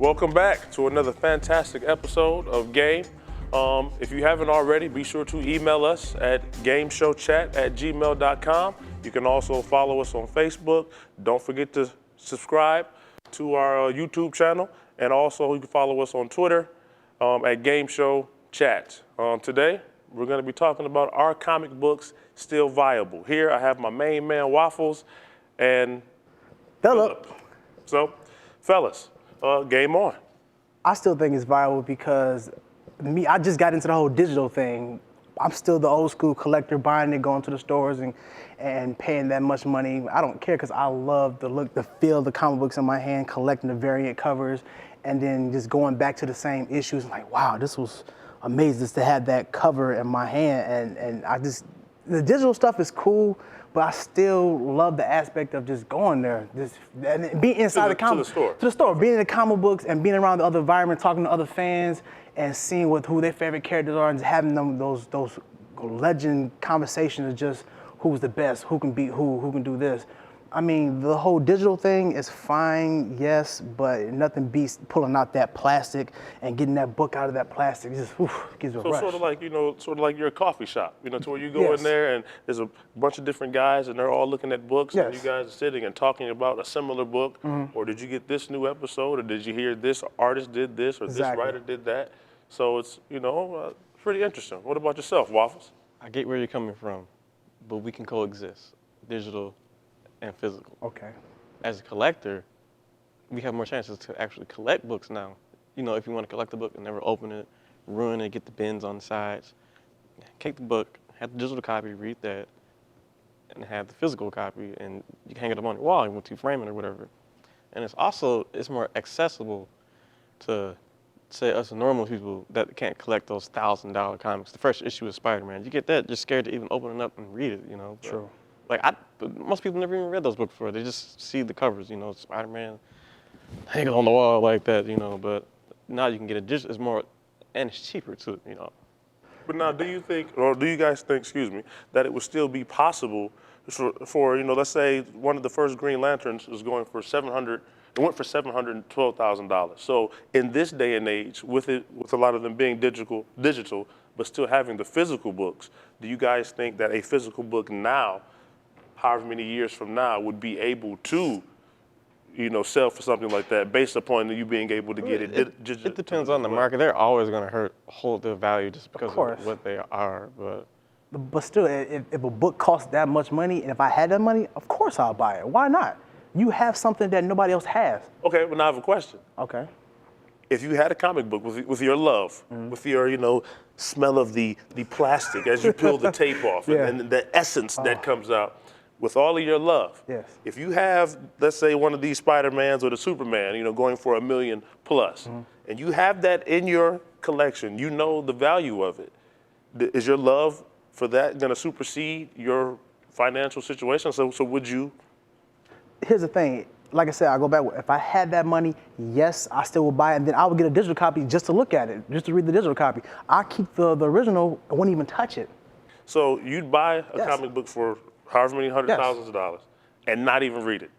Welcome back to another fantastic episode of Game. If you haven't already, be sure to email us at gameshowchat@gmail.com. You can also follow us on Facebook. Don't forget to subscribe to our YouTube channel, and also you can follow us on Twitter at Game Show Chat. Today, we're going to be talking about, are comic books still viable? Here I have my main man Waffles and Philip. So, fellas, game on. I still think it's viable because I just got into the whole digital thing. I'm still the old school collector, buying it, going to the stores and paying that much money. I don't care because I love the look, the feel of the comic books in my hand, collecting the variant covers, and then just going back to the same issues. Like, wow, this was amazing just to have that cover in my hand. And the digital stuff is cool, but I still love the aspect of just going there, and being inside the store, being in the comic books and being around the other environment, talking to other fans, and seeing who their favorite characters are, and having them those legend conversations of just who's the best, who can beat who can do this. I mean, the whole digital thing is fine, yes, but nothing beats pulling out that plastic and getting that book out of that plastic. It just gives a rush. So sort of like you're a coffee shop, to where you go in there and there's a bunch of different guys and they're all looking at books, and you guys are sitting and talking about a similar book, or did you get this new episode, or did you hear this artist did this, or this writer did that? So it's, pretty interesting. What about yourself, Waffles? I get where you're coming from, but we can coexist, digital and physical. Okay. As a collector, we have more chances to actually collect books now. If you want to collect a book and never open it, ruin it, get the bins on the sides, take the book, have the digital copy, read that, and have the physical copy, and you can hang it up on your wall, you want to frame it or whatever. And it's more accessible to, say, us normal people that can't collect those $1,000 comics. The first issue of Spider-Man, you get that, you're scared to even open it up and read it, But, True. Most people never even read those books before. They just see the covers, Spider-Man hanging on the wall like that, But now you can get it digital. It's more, and it's cheaper too, But now, do you guys think, that it would still be possible for let's say one of the first Green Lanterns was going for $712,000. So in this day and age, with a lot of them being digital, but still having the physical books, do you guys think that a physical book now, however many years from now, would be able to, sell for something like that based upon you being able to get it digital? It depends on the market. They're always going to hold their value just because of what they are. But still, if a book costs that much money, and if I had that money, of course I'll buy it. Why not? You have something that nobody else has. Okay, well now I have a question. Okay. If you had a comic book with your love, with your, smell of the plastic as you peel the tape off, and the essence that comes out, with all of your love, if you have, let's say, one of these Spider-Mans or the Superman, going for $1 million plus, and you have that in your collection, the value of it, is your love for that going to supersede your financial situation? So would you? Here's the thing. Like I said, I go back. If I had that money, yes, I still would buy it. And then I would get a digital copy just to look at it, just to read the digital copy. I keep the original. I wouldn't even touch it. So you'd buy a comic book for however many hundred thousands of dollars and not even read it?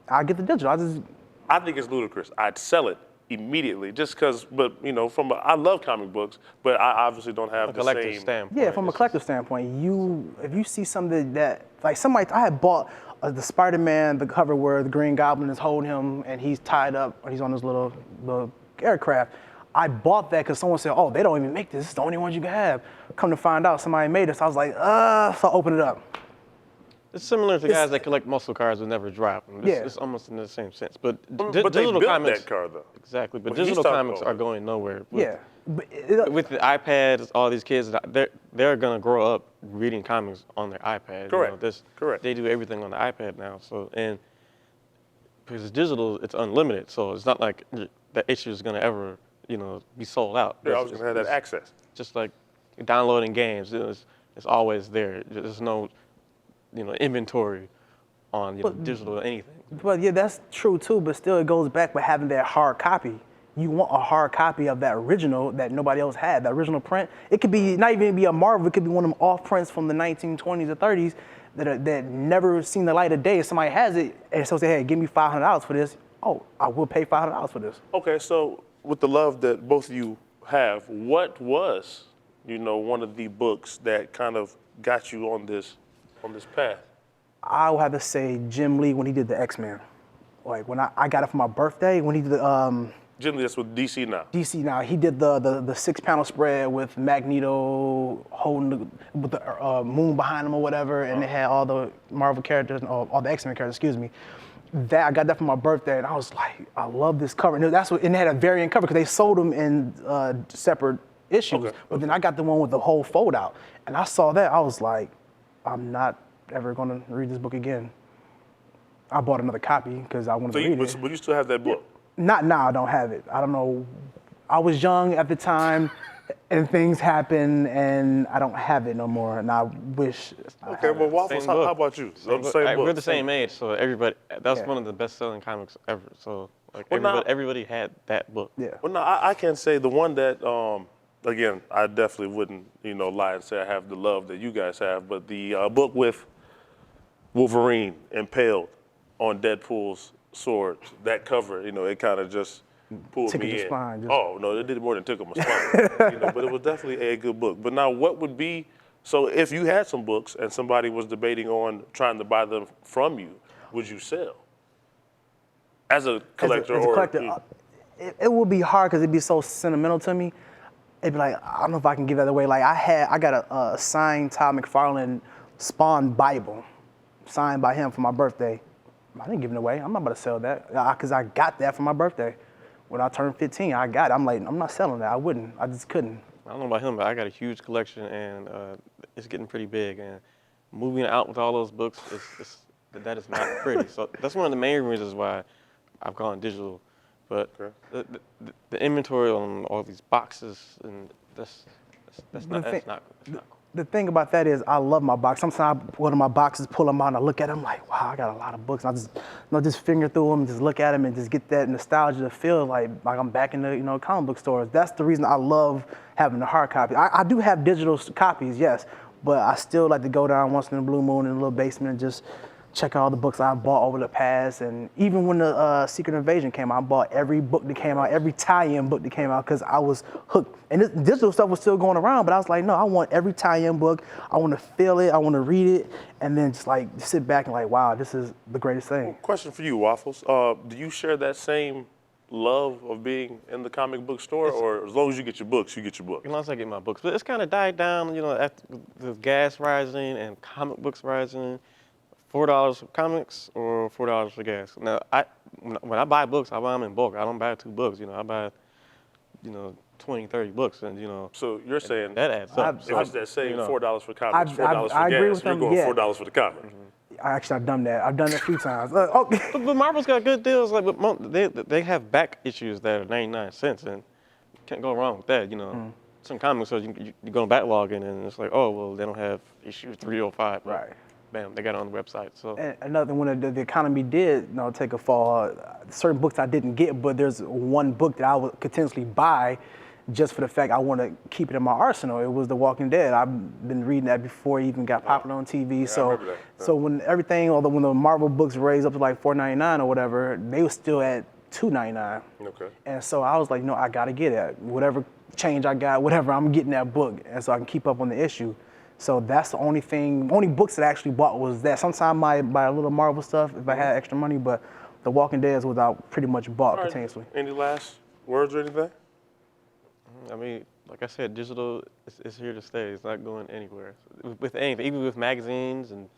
I get the digital. I think it's ludicrous. I'd sell it immediately just because. But I love comic books, but I obviously don't have the same standpoint. Yeah, from a collector standpoint, if you see something that I had bought. The Spider-Man, the cover where the Green Goblin is holding him and he's tied up, or he's on this little aircraft. I bought that because someone said, "Oh, they don't even make this. It's the only ones you can have." Come to find out, somebody made it. So I was like, so I opened it up. It's similar to guys that collect muscle cars that never drop. It's almost in the same sense. But digital comics, that car though. Exactly. But digital comics are going nowhere. With the iPads, all these kids, they're gonna grow up reading comics on their iPad. Correct. Correct. They do everything on the iPad now. So because it's digital, it's unlimited. So it's not like the issue is gonna ever be sold out. They're always gonna have that access. Just like downloading games, it's always there. There's no inventory on digital or anything. But yeah, that's true too. But still, it goes back with having that hard copy. You want a hard copy of that original that nobody else had. That original print. It could be not even be a Marvel. It could be one of them off prints from the 1920s or 30s that never seen the light of day. If somebody has it and so say, "Hey, give me $500 for this," oh, I will pay $500 for this. Okay, so with the love that both of you have, what was, one of the books that kind of got you on this path? I would have to say Jim Lee when he did the X-Men. Like when I got it for my birthday, when he did the Jim Lee, that's with DC now. DC now. He did the 6-panel spread with Magneto holding with the moon behind him or whatever, and it had all the Marvel characters, all the X-Men characters, excuse me. I got that for my birthday, and I was like, I love this cover. And it had a variant cover because they sold them in separate issues. Okay. But then I got the one with the whole fold out, and I saw that. I was like, I'm not ever gonna read this book again. I bought another copy because I wanted to read it. But you still have that book? Not now, I don't have it. I don't know. I was young at the time, and things happened, and I don't have it no more. And I wish. Okay, well, Waffles, how about you? Same book. We're the same age, so everybody. That's one of the best-selling comics ever. So like everybody had that book. Yeah. Well, no, I can say the one that, again, I definitely wouldn't, lie and say I have the love that you guys have. But the book with Wolverine impaled on Deadpool's sword, that cover, it kind of just pulled Tickled me your in. spine, just- Oh no, it did more than tickle my spine. But it was definitely a good book. But now, what would be so if you had some books and somebody was debating on trying to buy them from you, would you sell? As a collector, as a collector, it would be hard because it'd be so sentimental to me. It'd be like, I don't know if I can give that away. Like I got a signed Todd McFarlane Spawn Bible, signed by him for my birthday. I didn't give it away. I'm not about to sell that because I got that for my birthday. When I turned 15, I got it. I'm like, I'm not selling that. I wouldn't. I just couldn't. I don't know about him, but I got a huge collection, and it's getting pretty big. And moving out with all those books, that is not pretty. So that's one of the main reasons why I've gone digital. But the inventory on all these boxes, and that's not cool. The thing about that is I love my box. Sometimes I go to my boxes, pull them out, and I look at them like, wow, I got a lot of books. And I just finger through them, just look at them, and just get that nostalgia to feel like I'm back in the comic book stores. That's the reason I love having the hard copy. I do have digital copies, yes, but I still like to go down once in a blue moon in a little basement and just check out all the books I bought over the past. And even when the Secret Invasion came out, I bought every book that came out, every tie-in book that came out, because I was hooked. And this digital stuff was still going around, but I was like, no, I want every tie-in book. I want to feel it. I want to read it. And then just like sit back and like, wow, this is the greatest thing. Question for you, Waffles. Do you share that same love of being in the comic book store, or as long as you get your books, you get your books? As long as I get my books. But it's kind of died down, after the gas rising and comic books rising. $4 for comics or $4 for gas. Now, when I buy books, I buy them in bulk. I don't buy 2 books. I buy, 20, 30 books, and So you're saying that adds up. if it's that same $4 for comics, $4 for I agree gas, with you're them, going yeah. $4 for the comic. I've done that. I've done it a few times. Okay. But Marvel's got good deals. Like, they have back issues that are 99 cents, and you can't go wrong with that. Some comic stores you go to backlogging, and it's like, oh well, they don't have issue 305. Right. Bam, they got it on the website. So And another one, the economy did take a fall. Certain books I didn't get, but there's one book that I would continuously buy just for the fact I want to keep it in my arsenal. It was The Walking Dead. I've been reading that before it even got popular on TV. I remember that. Yeah. So when when the Marvel books raised up to like $4.99 or whatever, they were still at $2.99. Okay. And so I was like, no, I gotta get it. Whatever change I got, whatever, I'm getting that book, and so I can keep up on the issue. So that's the only books that I actually bought was that. Sometimes I might buy a little Marvel stuff if I had extra money, but The Walking Dead was I pretty much bought continuously. Any last words or anything? I mean, like I said, digital is here to stay. It's not going anywhere. With anything, even with magazines and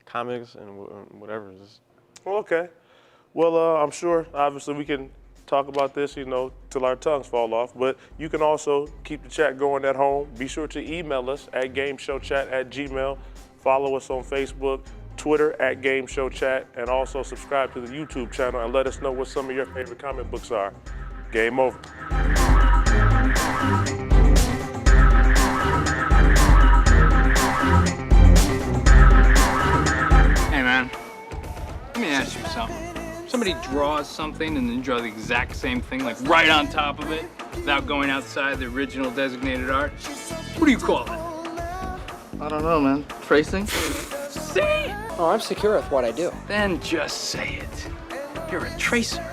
comics and whatever. Well, okay. Well, I'm sure, obviously, we can talk about this, till our tongues fall off. But you can also keep the chat going at home. Be sure to email us at gameshowchat@gmail. Follow us on Facebook, Twitter @gameshowchat, and also subscribe to the YouTube channel and let us know what some of your favorite comic books are. Game over. Hey man, let me ask you something. Somebody draws something and then draw the exact same thing, like right on top of it, without going outside the original designated art. What do you call it? I don't know, man. Tracing? See? Oh, I'm secure with what I do. Then just say it. You're a tracer.